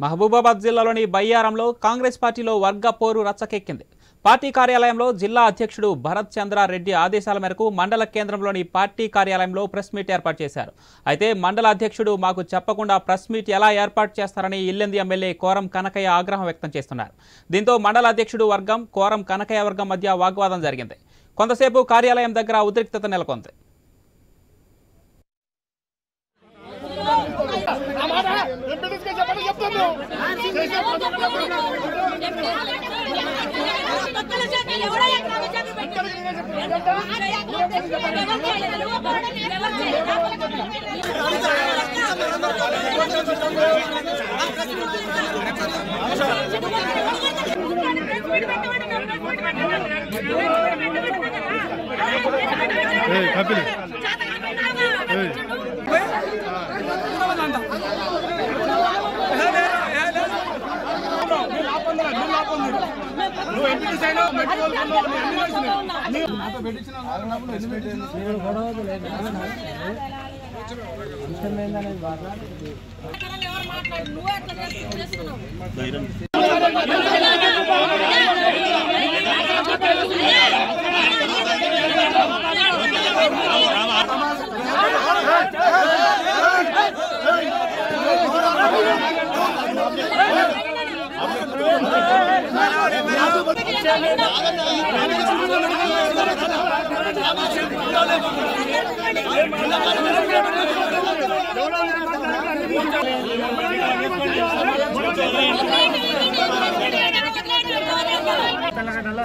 మహబూబాబాద్ జిల్లాలోని బయ్యారంలో కాంగ్రెస్ పార్టీలో వర్గ పోరు రచ్చకెక్కింది. పార్టీ కార్యాలయంలో జిల్లా అధ్యక్షుడు భరత్ చంద్ర రెడ్డి ఆదేశాల మేరకు మండల కేంద్రంలోని పార్టీ కార్యాలయంలో ప్రెస్ మీట్ ఏర్పాటు చేశారు. అయితే మండల అధ్యక్షుడు మాకు చెప్పకుండా ప్రెస్ మీట్ ఎలా ఏర్పాటు చేస్తారని ఇల్లెందు ఎమ్మెల్యే కోరం కనకయ్య ఆగ్రహం వ్యక్తం చేస్తున్నారు. దీంతో మండల అధ్యక్షుడు వర్గం కోరం కనకయ్య వర్గం మధ్య వాగ్వాదం జరిగింది. కొంతసేపు కార్యాలయం దగ్గర ఉద్రిక్తత నెలకొంది.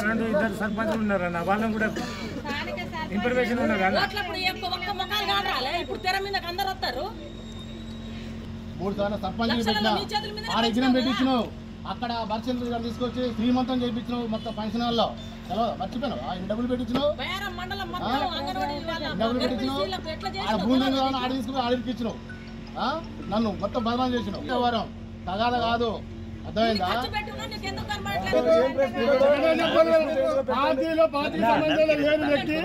రెండు ఇద్దరు సర్పంచులు ఉన్నారు అన్న, వాళ్ళని కూడా ఇన్ఫర్మేషన్ ఉన్నారు. మూడు సార్లు సర్పంచ్ ఆడ ఎగ్జామ్ పెట్టించినావు, అక్కడ బర్చంద్ర గారు తీసుకొచ్చి శ్రీమంతం చేయించినావు, మొత్తం ఫంక్షన్ హాల్లో తెలవదు, మర్చిపోయినావు. ఆయన డబ్బులు పెట్టించినావు, డబ్బులు పెట్టించినావు, ఆడ భూమి ఆడ తీసుకుని ఆడిపించినావు, నన్ను మొత్తం బదనాం చేసినావు. వారం తగాద కాదు, అర్థమైందా? పార్టీలో పార్టీ సంబంధాలు ఏది వ్యక్తి